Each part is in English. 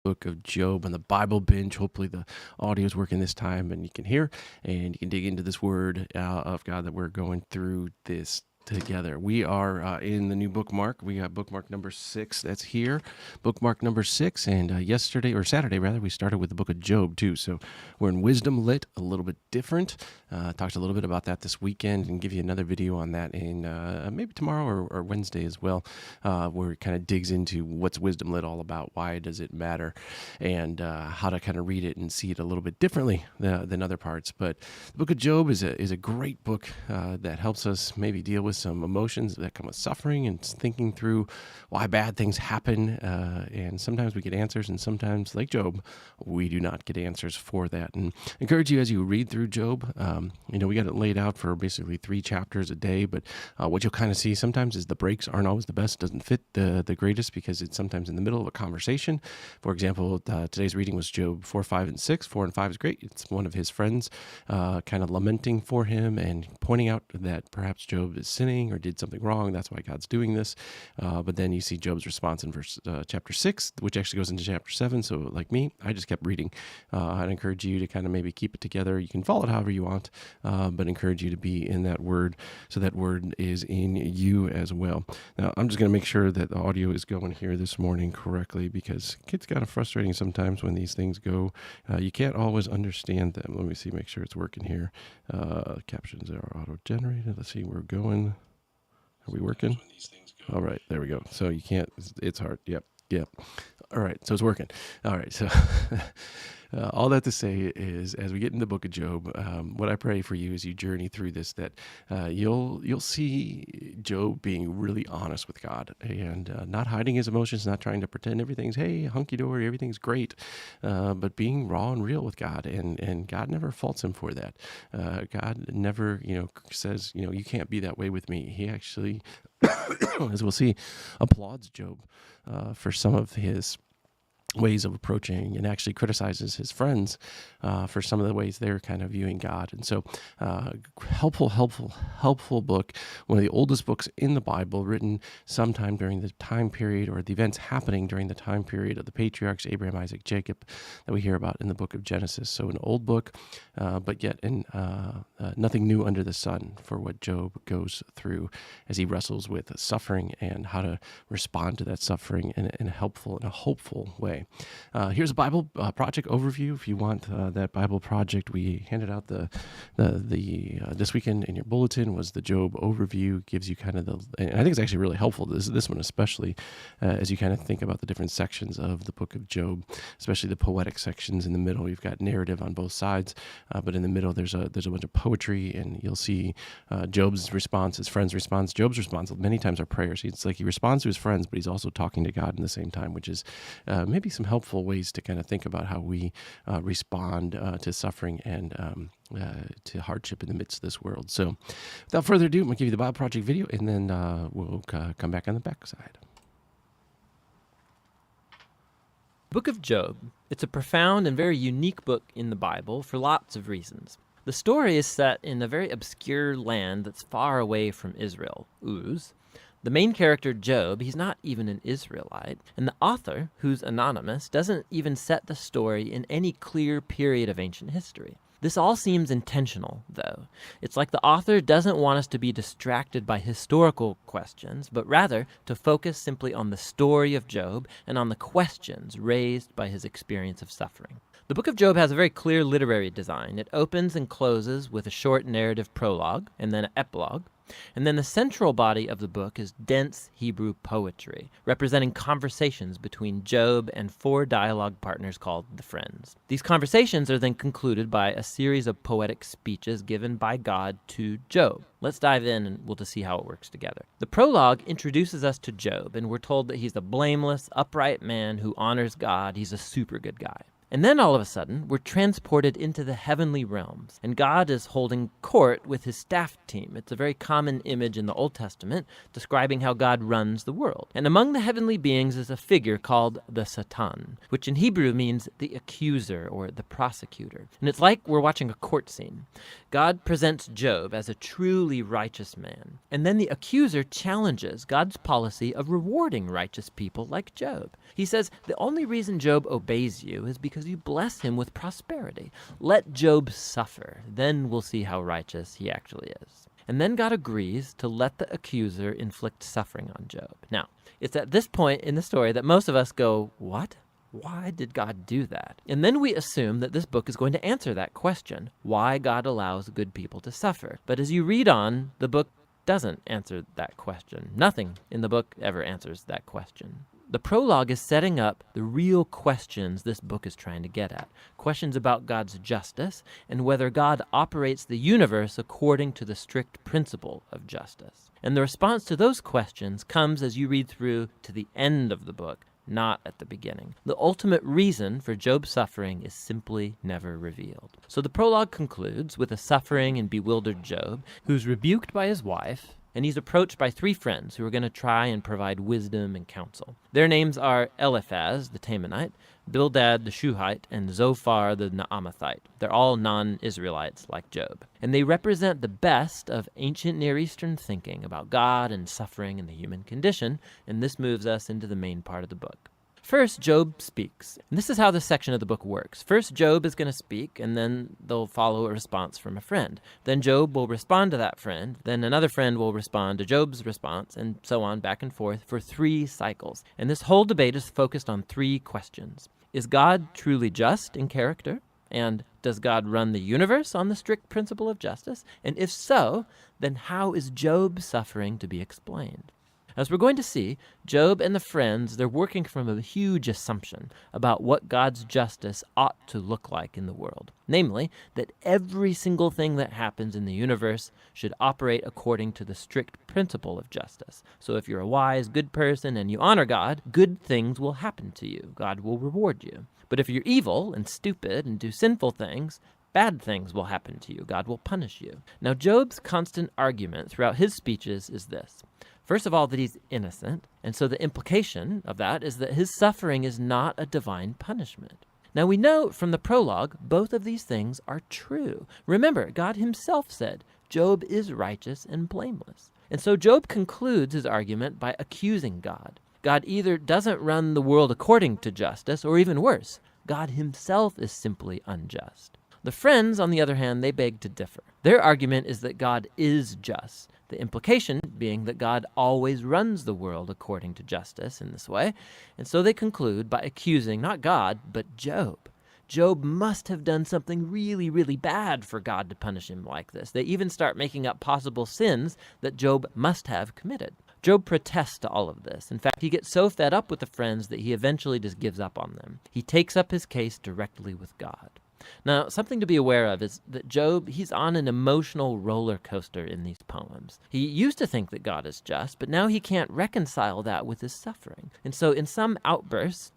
Book of Job on the Bible Binge. Hopefully the audio is working this time and you can hear and you can dig into this word of God that we're going through this together. We are in the new bookmark. We got bookmark number 6 that's here. Bookmark number 6. And yesterday, or Saturday rather, we started with the book of Job too. So we're in Wisdom Lit, a little bit different. Talked a little bit about that this weekend and give you another video on that in maybe tomorrow or Wednesday as well, where it kind of digs into what's Wisdom Lit all about, why does it matter, and how to kind of read it and see it a little bit differently than other parts. But the book of Job is a great book that helps us maybe deal with some emotions that come with suffering and thinking through why bad things happen. And sometimes we get answers, and sometimes, like Job, we do not get answers for that. And I encourage you as you read through Job, we got it laid out for basically 3 chapters a day, but what you'll kind of see sometimes is the breaks aren't always the best, doesn't fit the greatest, because it's sometimes in the middle of a conversation. For example, today's reading was Job 4, 5, and 6. 4 and 5 is great. It's one of his friends kind of lamenting for him and pointing out that perhaps Job is sinning or did something wrong. That's why God's doing this. But then you see Job's response in chapter 6, which actually goes into chapter 7. So like me, I just kept reading. I'd encourage you to kind of maybe keep it together. You can follow it however you want, but encourage you to be in that word so that word is in you as well. Now, I'm just going to make sure that the audio is going here this morning correctly, because it gets kind of frustrating sometimes when these things go. You can't always understand them. Let me see, make sure it's working here. Captions are auto-generated. Let's see, we're going. Are we working? All right, there we go. So you can't, it's hard. Yep. All right, so it's working. All right, so all that to say is, as we get in the book of Job, what I pray for you as you journey through this, that you'll see Job being really honest with God and not hiding his emotions, not trying to pretend everything's, hey, hunky-dory, everything's great, but being raw and real with God, and God never faults him for that. God never, says, you can't be that way with me. He actually, as we'll see, applauds Job for some of his ways of approaching, and actually criticizes his friends for some of the ways they're kind of viewing God. And so helpful book, one of the oldest books in the Bible, written sometime during the time period, or the events happening during the time period of the patriarchs, Abraham, Isaac, Jacob, that we hear about in the book of Genesis. So an old book, but yet nothing new under the sun for what Job goes through as he wrestles with suffering and how to respond to that suffering in a helpful and a hopeful way. Here's a Bible project overview. If you want that Bible project, we handed out the this weekend in your bulletin was the Job overview. Gives you kind of and I think it's actually really helpful. This one especially, as you kind of think about the different sections of the book of Job, especially the poetic sections in the middle. You've got narrative on both sides, but in the middle there's a bunch of poetry, and you'll see Job's response, his friend's response. Job's response many times are prayers. It's like he responds to his friends, but he's also talking to God in the same time, which is maybe some helpful ways to kind of think about how we respond to suffering and to hardship in the midst of this world. So without further ado, I'm going to give you the Bible Project video, and then we'll come back on the backside. Book of Job. It's a profound and very unique book in the Bible for lots of reasons. The story is set in a very obscure land that's far away from Israel, Uz. The main character, Job, he's not even an Israelite, and the author, who's anonymous, doesn't even set the story in any clear period of ancient history. This all seems intentional, though. It's like the author doesn't want us to be distracted by historical questions, but rather to focus simply on the story of Job and on the questions raised by his experience of suffering. The book of Job has a very clear literary design. It opens and closes with a short narrative prologue and then an epilogue. And then the central body of the book is dense Hebrew poetry, representing conversations between Job and 4 dialogue partners called the Friends. These conversations are then concluded by a series of poetic speeches given by God to Job. Let's dive in and we'll just see how it works together. The prologue introduces us to Job, and we're told that he's a blameless, upright man who honors God. He's a super good guy. And then all of a sudden, we're transported into the heavenly realms, and God is holding court with his staff team. It's a very common image in the Old Testament describing how God runs the world. And among the heavenly beings is a figure called the Satan, which in Hebrew means the accuser or the prosecutor. And it's like we're watching a court scene. God presents Job as a truly righteous man, and then the accuser challenges God's policy of rewarding righteous people like Job. He says, the only reason Job obeys you is because you bless him with prosperity. Let Job suffer, then we'll see how righteous he actually is. And then God agrees to let the accuser inflict suffering on Job. Now, it's at this point in the story that most of us go, what? Why did God do that? And then we assume that this book is going to answer that question, why God allows good people to suffer. But as you read on, the book doesn't answer that question. Nothing in the book ever answers that question. The prologue is setting up the real questions this book is trying to get at. Questions about God's justice and whether God operates the universe according to the strict principle of justice. And the response to those questions comes as you read through to the end of the book, not at the beginning. The ultimate reason for Job's suffering is simply never revealed. So the prologue concludes with a suffering and bewildered Job who's rebuked by his wife, and he's approached by three friends who are going to try and provide wisdom and counsel. Their names are Eliphaz, the Temanite, Bildad, the Shuhite, and Zophar, the Naamathite. They're all non-Israelites like Job. And they represent the best of ancient Near Eastern thinking about God and suffering and the human condition, and this moves us into the main part of the book. First, Job speaks. And this is how this section of the book works. First, Job is going to speak, and then they'll follow a response from a friend. Then Job will respond to that friend. Then another friend will respond to Job's response, and so on back and forth for 3 cycles. And this whole debate is focused on 3 questions. Is God truly just in character? And does God run the universe on the strict principle of justice? And if so, then how is Job's suffering to be explained? As we're going to see, Job and the friends, they're working from a huge assumption about what God's justice ought to look like in the world. Namely, that every single thing that happens in the universe should operate according to the strict principle of justice. So if you're a wise, good person and you honor God, good things will happen to you. God will reward you. But if you're evil and stupid and do sinful things, bad things will happen to you. God will punish you. Now, Job's constant argument throughout his speeches is this. First of all, that he's innocent, and so the implication of that is that his suffering is not a divine punishment. Now we know from the prologue, both of these things are true. Remember, God himself said, Job is righteous and blameless. And so Job concludes his argument by accusing God. God either doesn't run the world according to justice, or even worse, God himself is simply unjust. The friends, on the other hand, they beg to differ. Their argument is that God is just. The implication being that God always runs the world according to justice in this way. And so they conclude by accusing not God, but Job. Job must have done something really, really bad for God to punish him like this. They even start making up possible sins that Job must have committed. Job protests to all of this. In fact, he gets so fed up with the friends that he eventually just gives up on them. He takes up his case directly with God. Now, something to be aware of is that Job, he's on an emotional roller coaster in these poems. He used to think that God is just, but now he can't reconcile that with his suffering. And so in some outbursts,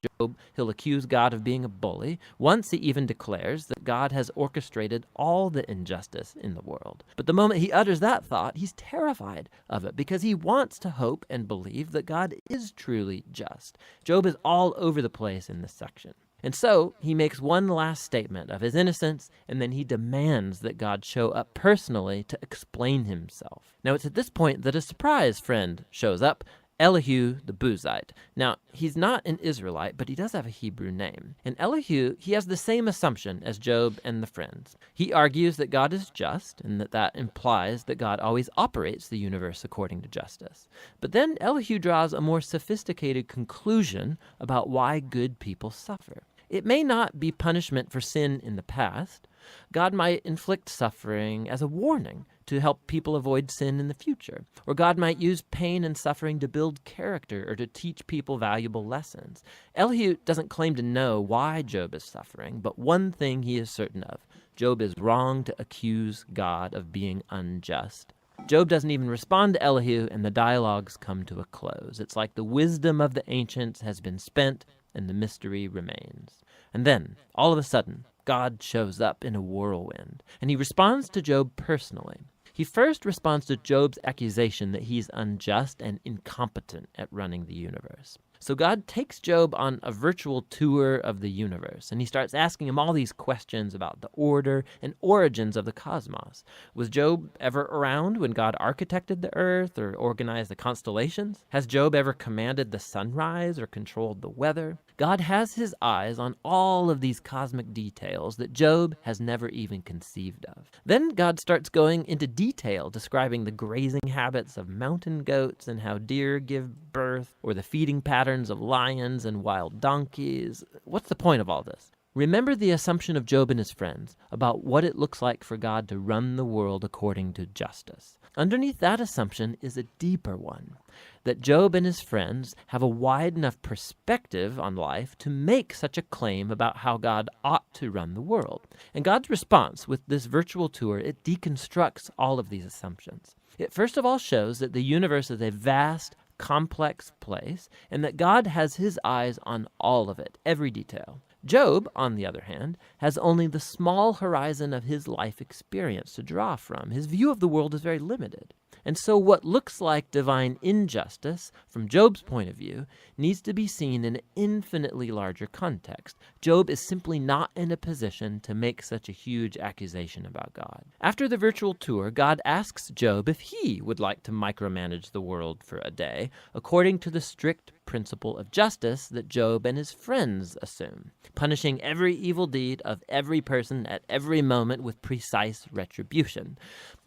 he'll accuse God of being a bully. Once he even declares that God has orchestrated all the injustice in the world. But the moment he utters that thought, he's terrified of it because he wants to hope and believe that God is truly just. Job is all over the place in this section. And so he makes one last statement of his innocence, and then he demands that God show up personally to explain himself. Now it's at this point that a surprise friend shows up, Elihu the Buzite. Now, he's not an Israelite, but he does have a Hebrew name. And Elihu, he has the same assumption as Job and the friends. He argues that God is just, and that implies that God always operates the universe according to justice. But then Elihu draws a more sophisticated conclusion about why good people suffer. It may not be punishment for sin in the past. God might inflict suffering as a warning to help people avoid sin in the future. Or God might use pain and suffering to build character or to teach people valuable lessons. Elihu doesn't claim to know why Job is suffering, but one thing he is certain of. Job is wrong to accuse God of being unjust. Job doesn't even respond to Elihu, and the dialogues come to a close. It's like the wisdom of the ancients has been spent, and the mystery remains. And then, all of a sudden, God shows up in a whirlwind, and he responds to Job personally. He first responds to Job's accusation that he's unjust and incompetent at running the universe. So God takes Job on a virtual tour of the universe, and he starts asking him all these questions about the order and origins of the cosmos. Was Job ever around when God architected the earth or organized the constellations? Has Job ever commanded the sunrise or controlled the weather? God has his eyes on all of these cosmic details that Job has never even conceived of. Then God starts going into detail describing the grazing habits of mountain goats and how deer give birth, or the feeding patterns of lions and wild donkeys. What's the point of all this? Remember the assumption of Job and his friends about what it looks like for God to run the world according to justice. Underneath that assumption is a deeper one, that Job and his friends have a wide enough perspective on life to make such a claim about how God ought to run the world. And God's response with this virtual tour, it deconstructs all of these assumptions. It first of all shows that the universe is a vast, complex place, and that God has his eyes on all of it, every detail. Job, on the other hand, has only the small horizon of his life experience to draw from. His view of the world is very limited. And so what looks like divine injustice, from Job's point of view, needs to be seen in an infinitely larger context. Job is simply not in a position to make such a huge accusation about God. After the virtual tour, God asks Job if he would like to micromanage the world for a day, according to the strict principle of justice that Job and his friends assume, punishing every evil deed of every person at every moment with precise retribution.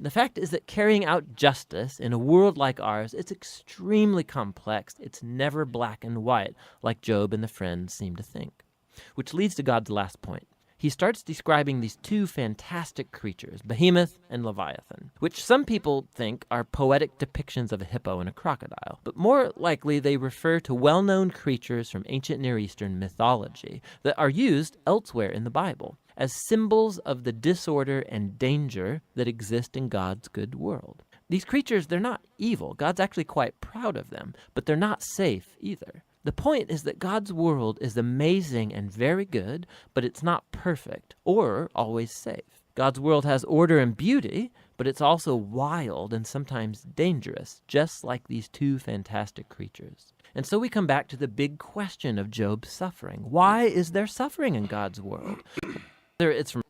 The fact is that carrying out justice in a world like ours, it's extremely complex. It's never black and white, like Job and the friends seem to think. Which leads to God's last point. He starts describing these two fantastic creatures, Behemoth and Leviathan, which some people think are poetic depictions of a hippo and a crocodile, but more likely they refer to well-known creatures from ancient Near Eastern mythology that are used elsewhere in the Bible as symbols of the disorder and danger that exist in God's good world. These creatures, they're not evil. God's actually quite proud of them, but they're not safe either. The point is that God's world is amazing and very good, but it's not perfect or always safe. God's world has order and beauty, but it's also wild and sometimes dangerous, just like these two fantastic creatures. And so we come back to the big question of Job's suffering. Why is there suffering in God's world? Whether it's from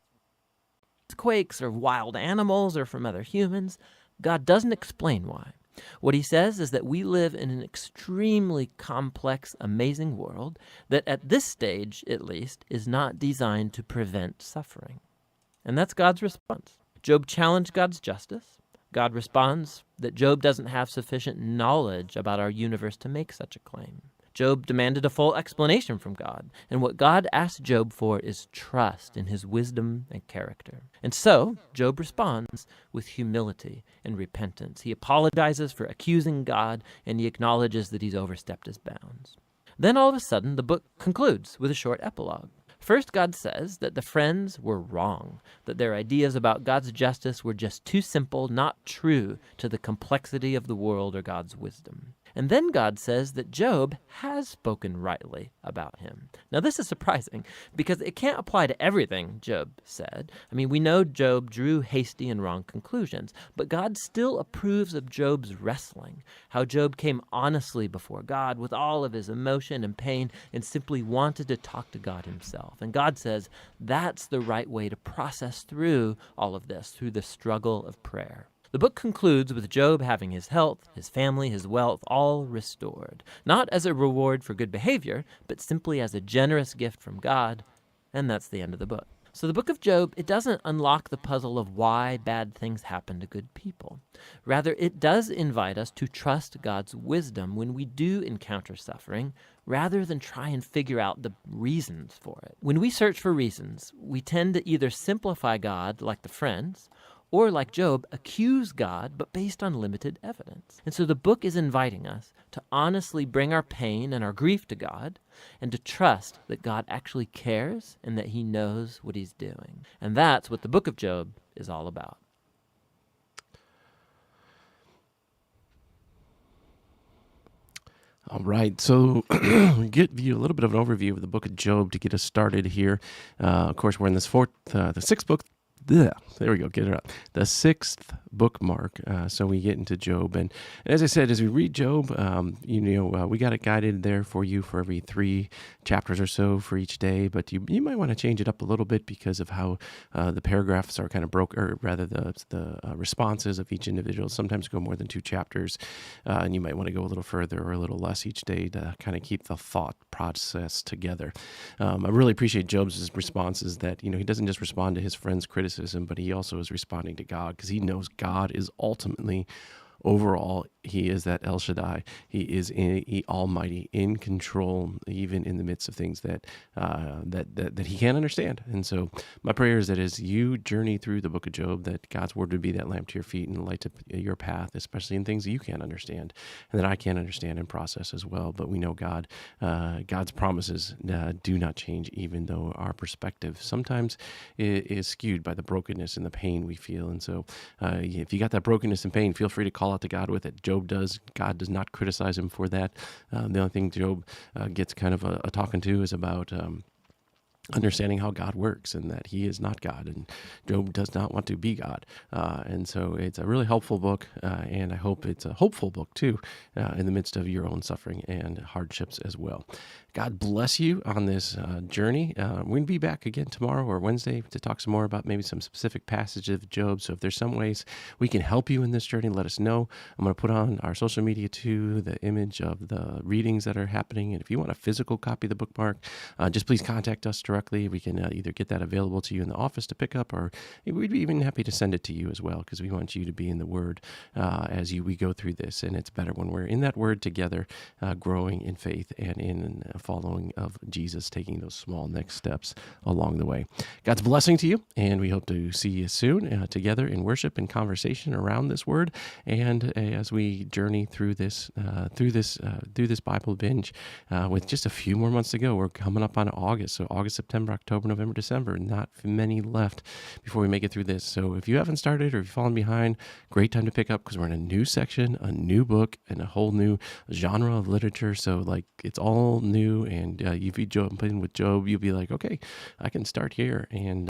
earthquakes or wild animals or from other humans, God doesn't explain why. What he says is that we live in an extremely complex, amazing world that at this stage, at least, is not designed to prevent suffering. And that's God's response. Job challenged God's justice. God responds that Job doesn't have sufficient knowledge about our universe to make such a claim. Job demanded a full explanation from God, and what God asked Job for is trust in his wisdom and character. And so, Job responds with humility and repentance. He apologizes for accusing God, and he acknowledges that he's overstepped his bounds. Then all of a sudden, the book concludes with a short epilogue. First, God says that the friends were wrong, that their ideas about God's justice were just too simple, not true to the complexity of the world or God's wisdom. And then God says that Job has spoken rightly about him. Now, this is surprising because it can't apply to everything Job said. I mean, we know Job drew hasty and wrong conclusions, but God still approves of Job's wrestling, how Job came honestly before God with all of his emotion and pain and simply wanted to talk to God himself. And God says that's the right way to process through all of this, through the struggle of prayer. The book concludes with Job having his health, his family, his wealth all restored, not as a reward for good behavior, but simply as a generous gift from God, and that's the end of the book. So the book of Job, it doesn't unlock the puzzle of why bad things happen to good people. Rather, it does invite us to trust God's wisdom when we do encounter suffering, rather than try and figure out the reasons for it. When we search for reasons, we tend to either simplify God like the friends, or like Job, accuse God, but based on limited evidence. And so the book is inviting us to honestly bring our pain and our grief to God, and to trust that God actually cares and that he knows what he's doing. And that's what the book of Job is all about. All right, so give you a little bit of an overview of the book of Job to get us started here. Of course, we're in the sixth book. There we go, get it up. The sixth bookmark. So we get into Job, and as I said, as we read Job, we got it guided there for you for every 3 chapters or so for each day. But you might want to change it up a little bit because of how the paragraphs are kind of broke, or rather the responses of each individual sometimes go more than 2 chapters, and you might want to go a little further or a little less each day to kind of keep the thought process together. I really appreciate Job's responses that he doesn't just respond to his friends' criticism, but he also is responding to God because he knows God is ultimately, overall, he is that El Shaddai. He is Almighty, in control, even in the midst of things that he can't understand. And so, my prayer is that as you journey through the book of Job, that God's word would be that lamp to your feet and light to your path, especially in things you can't understand and that I can't understand and process as well. But we know God's promises do not change, even though our perspective sometimes is skewed by the brokenness and the pain we feel. And so, if you got that brokenness and pain, feel free to call out to God with it. Job does. God does not criticize him for that. The only thing Job gets kind of a talking to is about understanding how God works and that he is not God, and Job does not want to be God. And so it's a really helpful book, and I hope it's a hopeful book too, in the midst of your own suffering and hardships as well. God bless you on this journey. We're going to be back again tomorrow or Wednesday to talk some more about maybe some specific passages of Job. So if there's some ways we can help you in this journey, let us know. I'm going to put on our social media too the image of the readings that are happening. And if you want a physical copy of the bookmark, just please contact us directly. We can either get that available to you in the office to pick up, or we'd be even happy to send it to you as well, because we want you to be in the Word we go through this. And it's better when we're in that Word together, growing in faith and in following of Jesus, taking those small next steps along the way. God's blessing to you, and we hope to see you soon together in worship and conversation around this Word, and as we journey through this Bible binge with just a few more months to go. We're coming up on August, so August, September, October, November, December, not many left before we make it through this. So if you haven't started or if you've fallen behind, great time to pick up, because we're in a new section, a new book, and a whole new genre of literature. So it's all new, and if you jump in with Job, you'll be like, okay, I can start here. And